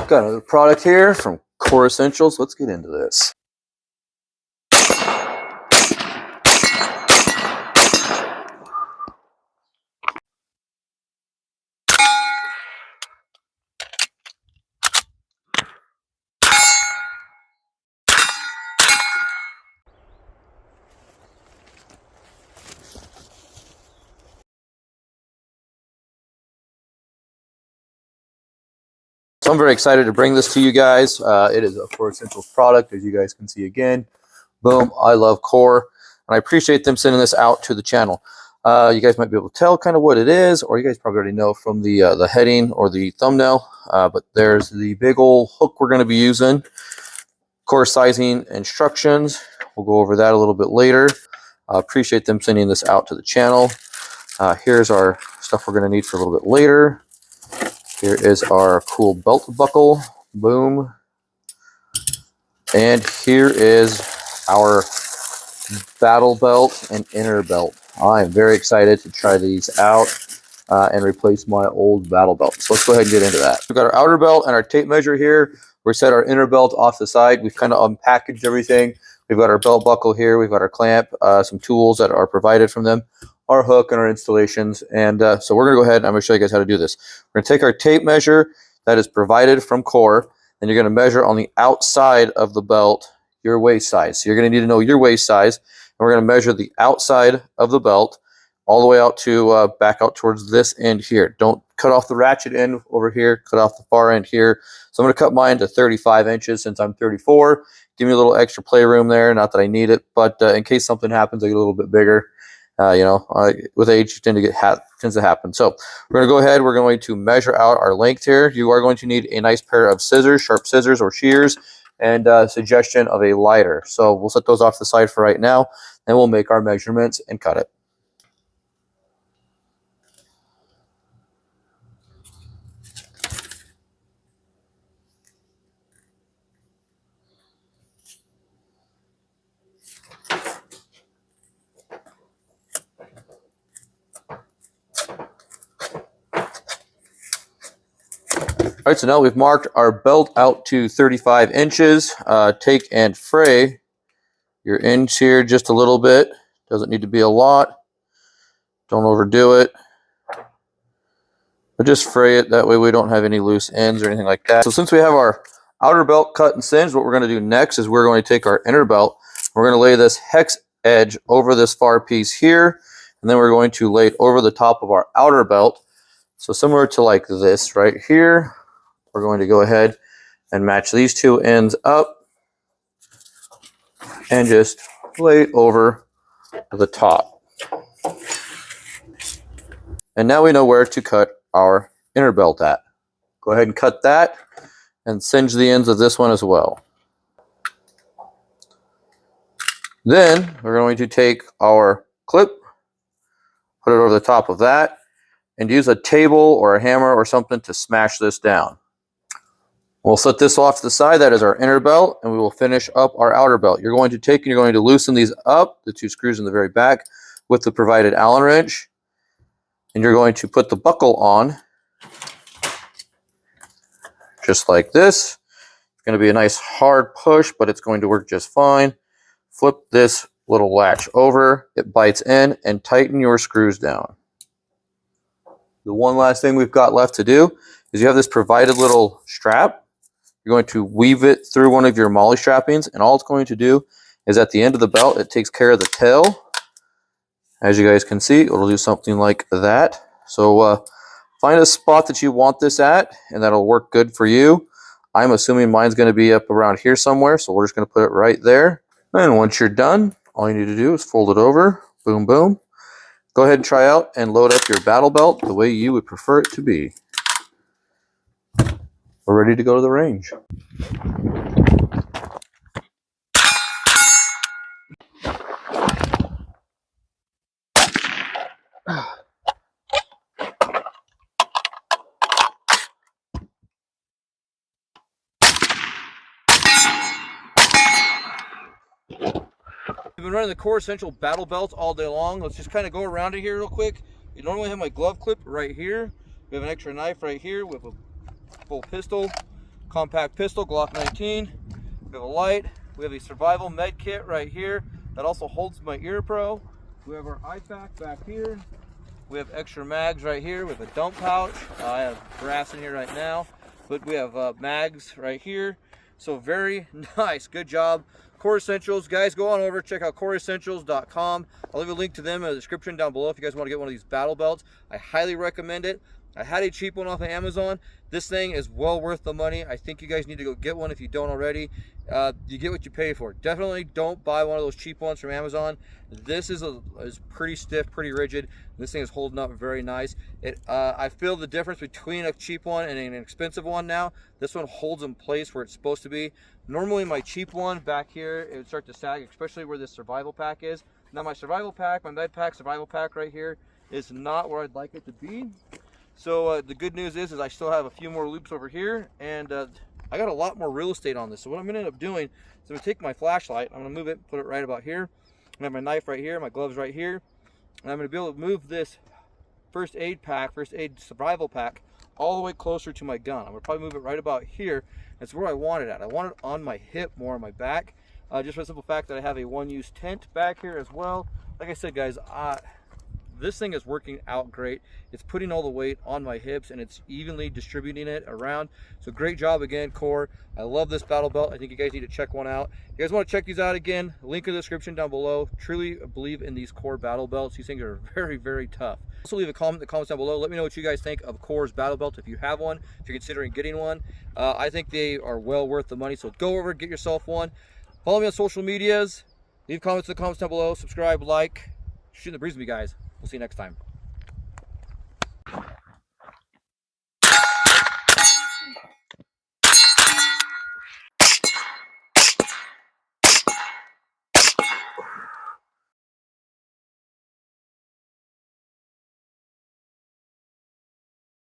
Got another product here from Core Essentials. Let's get into this. So I'm very excited to bring this to you guys. It is a Core Essentials product, as you guys can see again. Boom, I love Core, and I appreciate them sending this out to the channel. You guys might be able to tell kind of what it is, or you guys probably already know from the heading or the thumbnail, but there's the big old hook we're going to be using. Core sizing instructions. We'll go over that a little bit later. Appreciate them sending this out to the channel. Here's our stuff we're going to need for a little bit later. Here is our cool belt buckle. Boom. And here is our battle belt and inner belt. I am very excited to try these out and replace my old battle belt. So let's go ahead and get into that. We've got our outer belt and our tape measure here. We set our inner belt off the side. We've kind of unpackaged everything. We've got our belt buckle here. We've got our clamp, some tools that are provided from them, our hook and our installations. And so we're going to go ahead and I'm going to show you guys how to do this. We're going to take our tape measure that is provided from Core, and you're going to measure on the outside of the belt your waist size. So you're going to need to know your waist size. And we're going to measure the outside of the belt all the way out to back out towards this end here. Don't cut off the ratchet end over here. Cut off the far end here. So I'm going to cut mine to 35 inches since I'm 34. Give me a little extra playroom there. Not that I need it, but in case something happens, I get a little bit bigger. With age, it tends to happen. So we're going to go ahead. We're going to measure out our length here. You are going to need a nice pair of scissors, sharp scissors or shears, and suggestion of a lighter. So we'll set those off to the side for right now, and we'll make our measurements and cut it. All right, so now we've marked our belt out to 35 inches. Take and fray your ends here just a little bit. Doesn't need to be a lot. Don't overdo it. But just fray it. That way we don't have any loose ends or anything like that. So since we have our outer belt cut and singed, what we're going to do next is we're going to take our inner belt. We're going to lay this hex edge over this far piece here. And then we're going to lay it over the top of our outer belt. So similar to like this right here. We're going to go ahead and match these two ends up and just lay it over the top. And now we know where to cut our inner belt at. Go ahead and cut that and singe the ends of this one as well. Then we're going to take our clip, put it over the top of that, and use a table or a hammer or something to smash this down. We'll set this off to the side. That is our inner belt, and we will finish up our outer belt. You're going to take and you're going to loosen these up, the two screws in the very back, with the provided Allen wrench. And you're going to put the buckle on, just like this. It's going to be a nice hard push, but it's going to work just fine. Flip this little latch over. It bites in, and tighten your screws down. The one last thing we've got left to do is you have this provided little strap. You're going to weave it through one of your MOLLE strappings, and all it's going to do is at the end of the belt, it takes care of the tail. As you guys can see, it'll do something like that. So find a spot that you want this at, and that'll work good for you. I'm assuming mine's going to be up around here somewhere, so we're just going to put it right there. And once you're done, all you need to do is fold it over. Boom, boom. Go ahead and try out and load up your battle belt the way you would prefer it to be. We're ready to go to the range. We've been running the Core Essential battle belt all day long. Let's just kind of go around it here real quick. You normally have my glove clip right here. We have an extra knife right here with a full pistol, compact pistol, Glock 19. We have a light. We have a survival med kit right here that also holds my ear pro. We have our IFAK back here. We have extra mags right here with a dump pouch. I have brass in here right now, but we have mags right here. So very nice, good job. Core Essentials, guys, go on over, check out coreessentials.com. I'll leave a link to them in the description down below if you guys want to get one of these battle belts. I highly recommend it. I had a cheap one off of Amazon. This thing is well worth the money. I think you guys need to go get one if you don't already. You get what you pay for. Definitely don't buy one of those cheap ones from Amazon. This is pretty stiff, pretty rigid. This thing is holding up very nice. I feel the difference between a cheap one and an expensive one now. This one holds in place where it's supposed to be. Normally my cheap one back here, it would start to sag, especially where this survival pack is. Now my survival pack, my med pack, survival pack right here is not where I'd like it to be. So the good news is I still have a few more loops over here, and I got a lot more real estate on this. So what I'm gonna end up doing is I'm gonna take my flashlight, I'm gonna move it, put it right about here. I have my knife right here, my gloves right here, and I'm gonna be able to move this first aid pack, first aid survival pack, all the way closer to my gun. I'm gonna probably move it right about here. That's where I want it at. I want it on my hip, more on my back, just for the simple fact that I have a one-use tent back here as well. Like I said, guys, this thing is working out great. It's putting all the weight on my hips and it's evenly distributing it around. So great job again, Core. I love this battle belt. I think you guys need to check one out. If you guys want to check these out again, link in the description down below. Truly believe in these Core battle belts. These things are very, very tough. Also leave a comment in the comments down below. Let me know what you guys think of Core's battle belt if you have one, if you're considering getting one. I think they are well worth the money. So go over, get yourself one. Follow me on social medias. Leave comments in the comments down below. Subscribe, like. Shooting the breeze with me, guys. We'll see you next time.